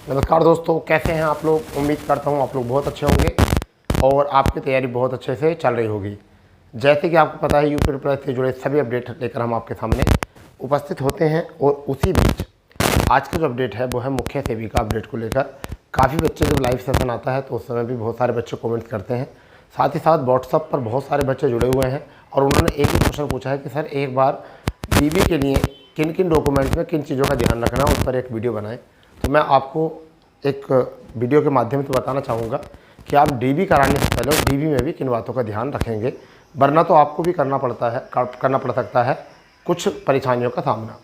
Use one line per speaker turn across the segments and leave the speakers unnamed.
नमस्कार दोस्तों, कैसे हैं आप लोग। उम्मीद करता हूं आप लोग बहुत अच्छे होंगे और आपकी तैयारी बहुत अच्छे से चल रही होगी। जैसे कि आपको पता है, यूपी प्लस से जुड़े सभी अपडेट लेकर हम आपके सामने उपस्थित होते हैं। और उसी बीच आज का जो अपडेट है वो है मुख्य सेविका अपडेट को लेकर। काफ़ी बच्चे जब लाइव सेशन आता है तो उस समय भी बहुत सारे बच्चे कमेंट करते हैं। साथ ही साथ व्हाट्सअप पर बहुत सारे बच्चे जुड़े हुए हैं और उन्होंने एक ही क्वेश्चन पूछा है कि सर एक बार डीबी के लिए किन किन डॉक्यूमेंट्स में किन चीज़ों का ध्यान रखना है, उस पर एक वीडियो बनाएं। तो मैं आपको एक वीडियो के माध्यम से बताना चाहूँगा कि आप डीबी कराने से पहले डीबी में भी किन बातों का ध्यान रखेंगे, वरना तो आपको भी करना पड़ सकता है कुछ परेशानियों का सामना।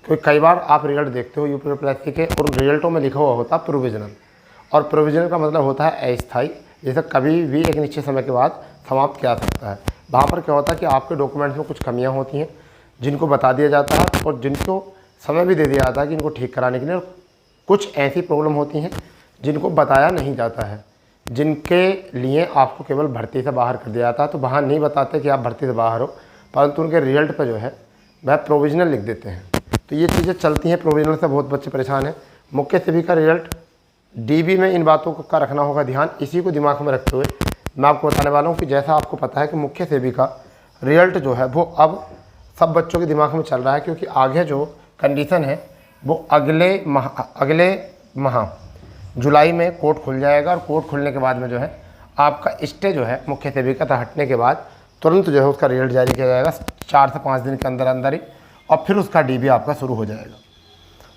क्योंकि कई बार आप रिजल्ट देखते हो यूपी प्लस के और उन रिजल्टों में लिखा हुआ होता है प्रोविजनल, और प्रोविजनल का मतलब होता है अस्थायी, जैसे कभी भी एक निश्चित समय के बाद समाप्त किया जा सकता है। वहाँ पर क्या होता है कि आपके डॉक्यूमेंट्स में कुछ कमियाँ होती हैं जिनको बता दिया जाता है और जिनको समय भी दे दिया जाता है कि इनको ठीक कराने के लिए। कुछ ऐसी प्रॉब्लम होती हैं जिनको बताया नहीं जाता है, जिनके लिए आपको केवल भर्ती से बाहर कर दिया जाता है। तो वहाँ नहीं बताते कि आप भर्ती से बाहर हो, परंतु उनके रिजल्ट पर जो है वह प्रोविजनल लिख देते हैं। तो ये चीज़ें चलती हैं, प्रोविजनल से बहुत बच्चे परेशान हैं। मुख्य सेविका रिजल्ट डीबी में इन बातों का रखना होगा ध्यान। इसी को दिमाग में रखते हुए मैं आपको बताने वाला हूँ कि जैसा आपको पता है कि मुख्य सेविका रिजल्ट जो है वो अब सब बच्चों के दिमाग में चल रहा है, क्योंकि आगे जो कंडीशन है वो अगले माह जुलाई में कोर्ट खुल जाएगा। और कोर्ट खुलने के बाद में जो है आपका स्टे जो है मुख्य सेविका से हटने के बाद तुरंत जो है उसका रिजल्ट जारी किया जाएगा 4 से 5 दिन के अंदर अंदर ही, और फिर उसका डीबी आपका शुरू हो जाएगा।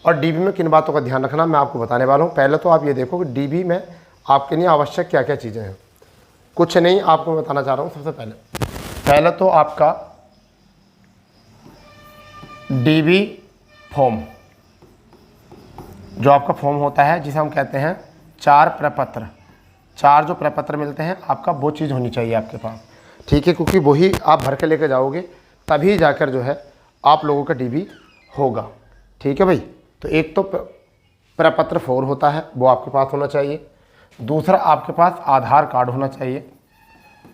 और डीबी में किन बातों का ध्यान रखना मैं आपको बताने वाला हूँ। पहले तो आप ये देखो कि डीबी में आपके लिए आवश्यक क्या क्या चीज़ें हैं। कुछ नहीं, आपको मैं बताना चाह रहा हूँ। सबसे पहले तो आपका डीबी फॉर्म, जो आपका फॉर्म होता है जिसे हम कहते हैं 4 प्रपत्र, 4 जो प्रपत्र मिलते हैं आपका, वो चीज़ होनी चाहिए आपके पास, ठीक है। क्योंकि वही आप भर के लेके जाओगे तभी जाकर जो है आप लोगों का डीबी होगा, ठीक है भाई। तो एक तो प्रपत्र 4 होता है, वो आपके पास होना चाहिए। दूसरा आपके पास आधार कार्ड होना चाहिए,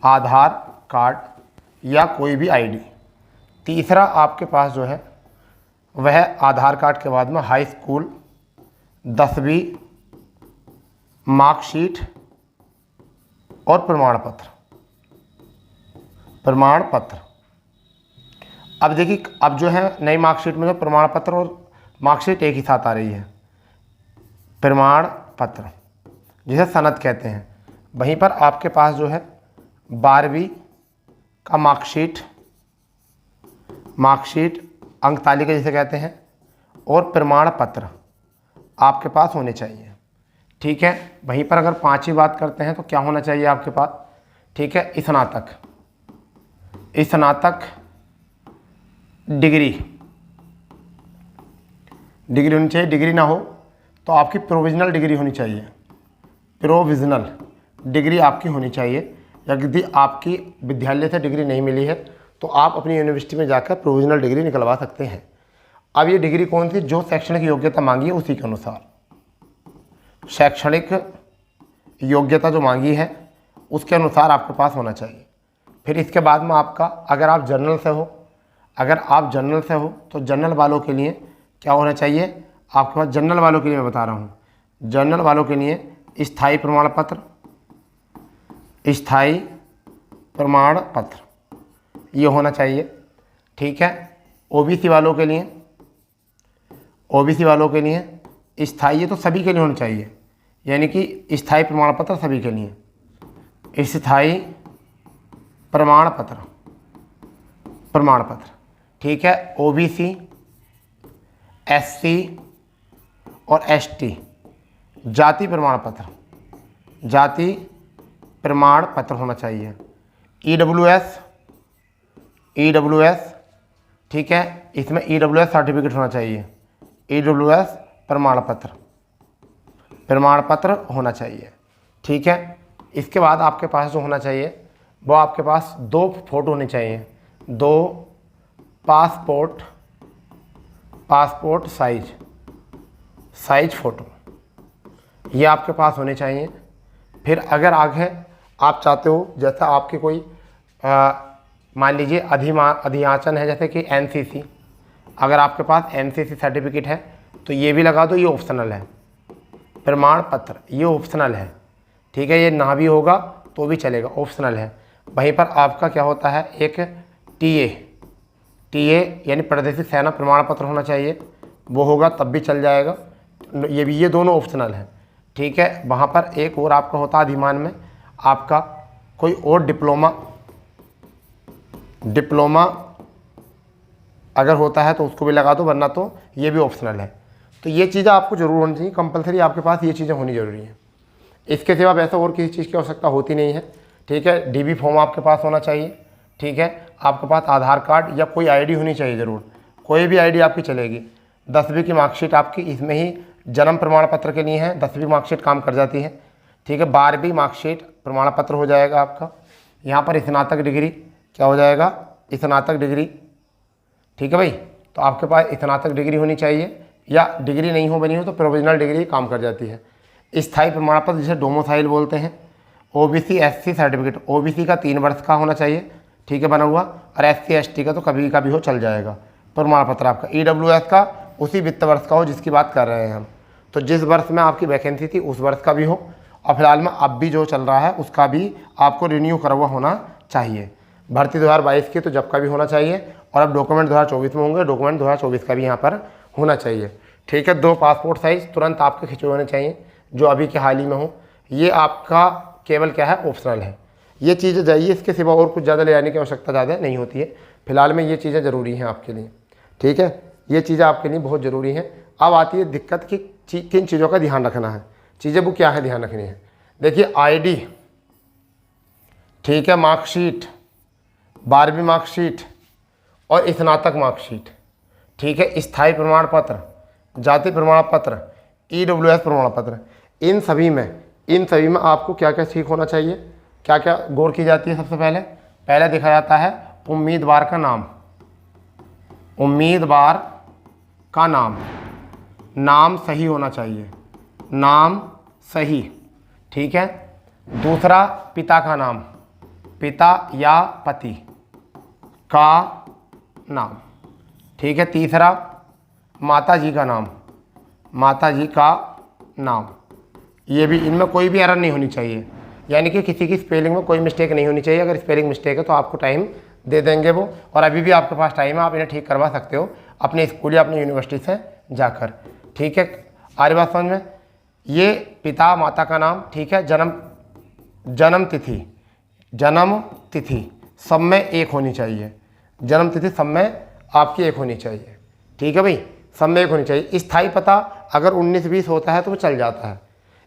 आधार कार्ड या कोई भी आईडी। तीसरा आपके पास जो है वह आधार कार्ड के बाद में हाई स्कूल 10वीं मार्कशीट और प्रमाण पत्र। अब देखिए, अब जो है नई मार्कशीट में जो प्रमाण पत्र और मार्कशीट एक ही साथ आ रही है, प्रमाण पत्र जिसे सनद कहते हैं। वहीं पर आपके पास जो है 12वीं का मार्कशीट अंक तालिका जिसे कहते हैं, और प्रमाण पत्र आपके पास होने चाहिए, ठीक है। वहीं पर अगर 5वीं बात करते हैं तो क्या होना चाहिए आपके पास, ठीक है, स्नातक डिग्री होनी चाहिए। डिग्री ना हो तो आपकी प्रोविजनल डिग्री होनी चाहिए, प्रोविजनल डिग्री आपकी होनी चाहिए। यदि आपकी विद्यालय से डिग्री नहीं मिली है तो आप अपनी यूनिवर्सिटी में जाकर प्रोविजनल डिग्री निकलवा सकते हैं। अब ये डिग्री कौन सी, जो शैक्षणिक योग्यता मांगी है उसी के अनुसार, शैक्षणिक योग्यता जो मांगी है उसके अनुसार आपके पास होना चाहिए। फिर इसके बाद में आपका, अगर आप जनरल से हो तो जनरल वालों के लिए क्या होना चाहिए आपके पास। जनरल वालों के लिए मैं बता रहा हूँ, जनरल वालों के लिए स्थायी प्रमाण पत्र ये होना चाहिए, ठीक है। ओबीसी वालों के लिए स्थायी, ये तो सभी के लिए होना चाहिए, यानी कि स्थायी प्रमाण पत्र सभी के लिए, स्थायी प्रमाण पत्र, ठीक है। ओबीसी, एससी और एसटी जाति प्रमाण पत्र होना चाहिए। ईडब्ल्यूएस, ठीक है, इसमें ईडब्ल्यूएस सर्टिफिकेट होना चाहिए, ईडब्ल्यूएस प्रमाण पत्र होना चाहिए, ठीक है। इसके बाद आपके पास जो होना चाहिए वो आपके पास 2 फोटो होने चाहिए, 2 पासपोर्ट साइज फ़ोटो ये आपके पास होने चाहिए। फिर अगर आगे आप चाहते हो, जैसा आपके कोई मान लीजिए अधियाचन है, जैसे कि एनसीसी, अगर आपके पास एनसीसी सर्टिफिकेट है तो ये भी लगा दो, ये ऑप्शनल है, प्रमाण पत्र ये ऑप्शनल है, ठीक है, ये ना भी होगा तो भी चलेगा, ऑप्शनल है। वहीं पर आपका क्या होता है, एक टीए यानी प्रादेशिक सेना प्रमाण पत्र होना चाहिए, वो होगा तब भी चल जाएगा, ये दोनों ऑप्शनल है, ठीक है। वहाँ पर एक और आपका होता है अधिमान में आपका कोई और डिप्लोमा अगर होता है तो उसको भी लगा दो, वरना तो ये भी ऑप्शनल है। तो ये चीज़ें आपको जरूर होनी चाहिए, कंपलसरी आपके पास ये चीज़ें होनी जरूरी हैं। इसके सिवा वैसे और किसी चीज़ की आवश्यकता होती नहीं है, ठीक है। डीबी फॉर्म आपके पास होना चाहिए, ठीक है। आपके पास आधार कार्ड या कोई आईडी होनी चाहिए ज़रूर, कोई भी आईडी आपकी चलेगी। 10वीं की मार्कशीट आपकी इसमें ही जन्म प्रमाण पत्र के लिए है, 10वीं मार्कशीट काम कर जाती है, ठीक है। 12वीं मार्कशीट प्रमाण पत्र हो जाएगा आपका। यहाँ पर स्नातक डिग्री क्या हो जाएगा, स्नातक डिग्री, ठीक है भाई। तो आपके पास स्नातक डिग्री होनी चाहिए, या डिग्री नहीं हो बनी हो तो प्रोविजनल डिग्री काम कर जाती है। स्थायी प्रमाण पत्र जिसे डोमिसाइल बोलते हैं। ओबीसी एससी सर्टिफिकेट, ओबीसी का 3 वर्ष का होना चाहिए, ठीक है, बना हुआ, और एससी एसटी का तो कभी का भी हो चल जाएगा प्रमाण पत्र आपका। ईडब्ल्यूएस का उसी वित्त वर्ष का हो जिसकी बात कर रहे हैं हम, तो जिस वर्ष में आपकी वैकेंसी थी उस वर्ष का भी हो, और फिलहाल में अब भी जो चल रहा है उसका भी आपको रिन्यू करा हुआ होना चाहिए। भर्ती 2022 की तो जब का भी होना चाहिए, और अब डॉक्यूमेंट 2024 में होंगे, डॉक्यूमेंट 2024 का भी यहाँ पर होना चाहिए, ठीक है। 2 पासपोर्ट साइज़ तुरंत आपके खिंचे होने चाहिए जो अभी के हाल ही में हो। ये आपका केवल क्या है, ऑप्शनल है। ये चीज़ें जाइए, इसके सिवा और कुछ ज़्यादा ले जाने की आवश्यकता ज़्यादा नहीं होती है। फिलहाल में ये चीज़ें ज़रूरी हैं आपके लिए, ठीक है, ये चीज़ें आपके लिए बहुत ज़रूरी हैं। अब आती है दिक्कत कि किन चीज़ों का ध्यान रखना है, चीज़ें वो क्या है ध्यान रखनी है। देखिए आईडी, ठीक है, मार्कशीट, 12वीं मार्कशीट और स्नातक मार्कशीट, ठीक है, स्थायी प्रमाण पत्र, जाति प्रमाण पत्र, ईडब्ल्यूएस प्रमाण पत्र, इन सभी में आपको क्या क्या ठीक होना चाहिए, क्या क्या गौर की जाती है। सबसे पहले देखा जाता है उम्मीदवार का नाम, उम्मीदवार का नाम सही होना चाहिए, नाम सही, ठीक है। दूसरा पिता का नाम, पिता या पति का नाम, ठीक है। तीसरा माता जी का नाम, माता जी का नाम, ये भी, इनमें कोई भी एरर नहीं होनी चाहिए, यानी कि किसी की स्पेलिंग में कोई मिस्टेक नहीं होनी चाहिए। अगर स्पेलिंग मिस्टेक है तो आपको टाइम दे देंगे वो, और अभी भी आपके पास टाइम है, आप इन्हें ठीक करवा सकते हो अपने स्कूल या अपनी यूनिवर्सिटी से जाकर, ठीक है। आरी बात समझ में। ये पिता माता का नाम, ठीक है। जन्म तिथि सब में एक होनी चाहिए, जन्म तिथि सब में आपकी एक होनी चाहिए, ठीक है भाई, सब में एक होनी चाहिए। स्थायी पता अगर 19-20 होता है तो वो चल जाता है,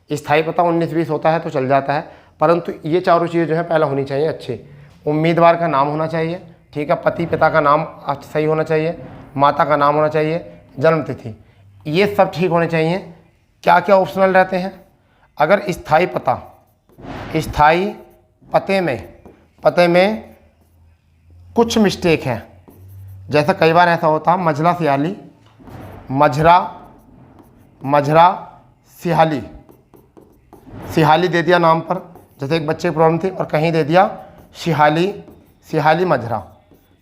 स्थायी पता 19-20 होता है तो चल जाता है, परंतु ये चारों चीज़ें जो है पहले होनी चाहिए अच्छी। उम्मीदवार का नाम होना चाहिए, ठीक है, पति पिता का नाम सही होना चाहिए, माता का नाम होना चाहिए, जन्म तिथि, ये सब ठीक होने चाहिए। क्या क्या ऑप्शनल रहते हैं, अगर स्थायी पते में कुछ मिस्टेक है, जैसा कई बार ऐसा होता है मझला सियाली, मझरा सिहाली दे दिया नाम पर, जैसे एक बच्चे की प्रॉब्लम थी और कहीं दे दिया सिहाली मझरा,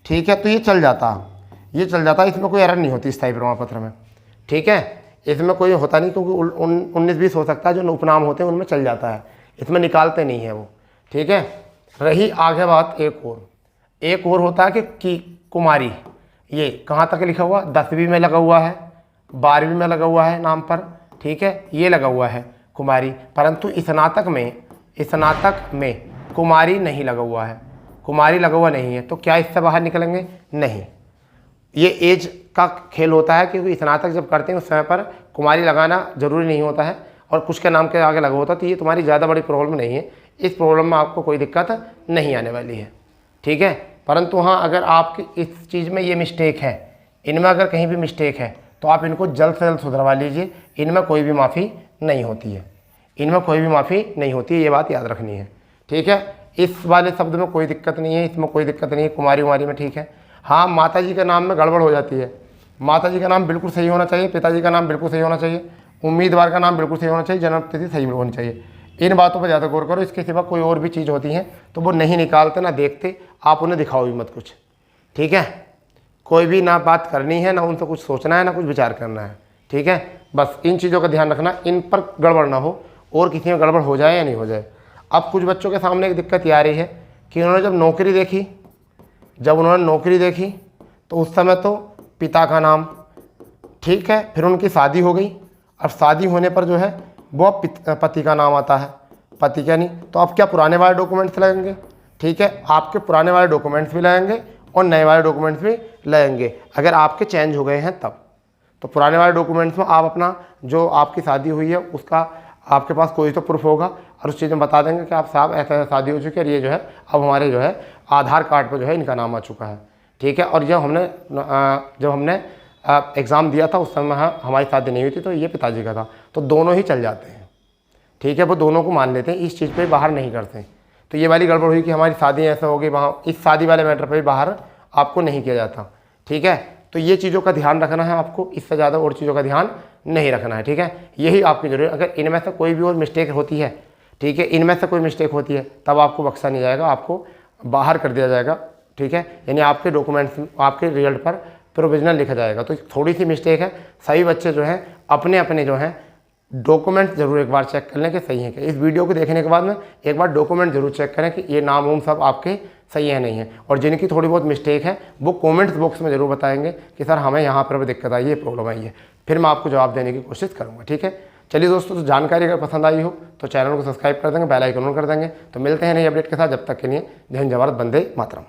ठीक है, तो ये चल जाता है, इसमें कोई एरर नहीं होती स्थायी प्रमाण पत्र में, ठीक है। इसमें कोई होता नहीं, क्योंकि 19-20 हो सकता है, जो उपनाम होते हैं उनमें चल जाता है, इसमें निकालते नहीं है वो, ठीक है। रही आगे बात एक और होता है कि कुमारी, ये कहाँ तक लिखा हुआ, 10वीं में लगा हुआ है, 12वीं में लगा हुआ है नाम पर, ठीक है, ये लगा हुआ है कुमारी, परंतु स्नातक में कुमारी नहीं लगा हुआ है, कुमारी लगा हुआ नहीं है, तो क्या इससे बाहर निकलेंगे, नहीं। ये एज का खेल होता है, क्योंकि स्नातक जब करते हैं उस समय पर कुमारी लगाना जरूरी नहीं होता है, और कुछ के नाम के आगे लगा होता है, तो ये तुम्हारी ज़्यादा बड़ी प्रॉब्लम नहीं है, इस प्रॉब्लम में आपको कोई दिक्कत नहीं आने वाली है, ठीक है। परंतु हाँ, अगर आपकी इस चीज़ में ये मिस्टेक है, इनमें अगर कहीं भी मिस्टेक है तो आप इनको जल्द से जल्द सुधरवा लीजिए, इनमें कोई भी माफ़ी नहीं होती है, ये बात याद रखनी है, ठीक है। इस वाले शब्द में कोई दिक्कत नहीं है, इसमें कोई दिक्कत नहीं है, कुमारी उमारी में, ठीक है। हाँ, माता जी के नाम में गड़बड़ हो जाती है, माता जी का नाम बिल्कुल सही होना चाहिए, पिताजी का नाम बिल्कुल सही होना चाहिए, उम्मीदवार का नाम बिल्कुल सही होना चाहिए, जन्म तिथि सही होनी चाहिए। इन बातों पर ज़्यादा गौर करो, इसके सिवा कोई और भी चीज़ होती है तो वो नहीं निकालते ना देखते, आप उन्हें दिखाओ भी मत कुछ, ठीक है। कोई भी ना बात करनी है, ना उनसे कुछ सोचना है, ना कुछ विचार करना है, ठीक है। बस इन चीज़ों का ध्यान रखना, इन पर गड़बड़ ना हो और किसी में गड़बड़ हो जाए या नहीं हो जाए। अब कुछ बच्चों के सामने एक दिक्कत ये आ रही है कि उन्होंने जब नौकरी देखी तो उस समय तो पिता का नाम, ठीक है, फिर उनकी शादी हो गई। अब शादी होने पर जो है वो पति का नाम आता है, पति का नहीं, तो अब क्या पुराने वाले डॉक्यूमेंट्स लगेंगे? ठीक है, आपके पुराने वाले डॉक्यूमेंट्स भी लगेंगे और नए वाले डॉक्यूमेंट्स भी लगेंगे अगर आपके चेंज हो गए हैं तब। तो पुराने वाले डॉक्यूमेंट्स में आप अपना जो आपकी शादी हुई है उसका आपके पास कोई तो प्रूफ होगा और उस चीज़ में बता देंगे कि आप साहब ऐसा शादी हो चुकी है और ये जो है अब हमारे जो है आधार कार्ड पर जो है इनका नाम आ चुका है। ठीक है, और जब हमने एग्ज़ाम दिया था उस समय हमारी शादी नहीं हुई थी, तो ये पिताजी का था, तो दोनों ही चल जाते हैं। ठीक है, वो दोनों को मान लेते हैं, इस चीज़ पे बाहर नहीं करते हैं। तो ये वाली गड़बड़ हुई कि हमारी शादी ऐसा हो गई, वहाँ इस शादी वाले मैटर पे भी बाहर आपको नहीं किया जाता। ठीक है, तो ये चीज़ों का ध्यान रखना है आपको, इससे ज़्यादा और चीज़ों का ध्यान नहीं रखना है। ठीक है, यही आपकी जरूरत है। अगर इनमें से कोई भी और मिस्टेक होती है, ठीक है, इनमें से कोई मिस्टेक होती है तब आपको बख्शा नहीं जाएगा, आपको बाहर कर दिया जाएगा। ठीक है, यानी आपके डॉक्यूमेंट्स, आपके रिजल्ट पर प्रोविजनल लिखा जाएगा। तो थोड़ी सी मिस्टेक है, सभी बच्चे जो हैं अपने अपने जो हैं डॉक्यूमेंट जरूर एक बार चेक कर लें कि सही है क्या। इस वीडियो को देखने के बाद में एक बार डॉक्यूमेंट जरूर चेक करें कि ये नाम वाम सब आपके सही है नहीं है, और जिनकी थोड़ी बहुत मिस्टेक है वो कमेंट्स बॉक्स में जरूर बताएंगे कि सर हमें यहाँ पर भी दिक्कत आई है, प्रॉब्लम आई है, फिर मैं आपको जवाब देने की कोशिश करूँगा। ठीक है, चलिए दोस्तों, तो जानकारी अगर पसंद आई हो तो चैनल को सब्सक्राइब कर देंगे, बेल आइकन ऑन कर देंगे। तो मिलते हैं नई अपडेट के साथ, जब तक के लिए जय हिंद, जय भारत, वंदे मातरम।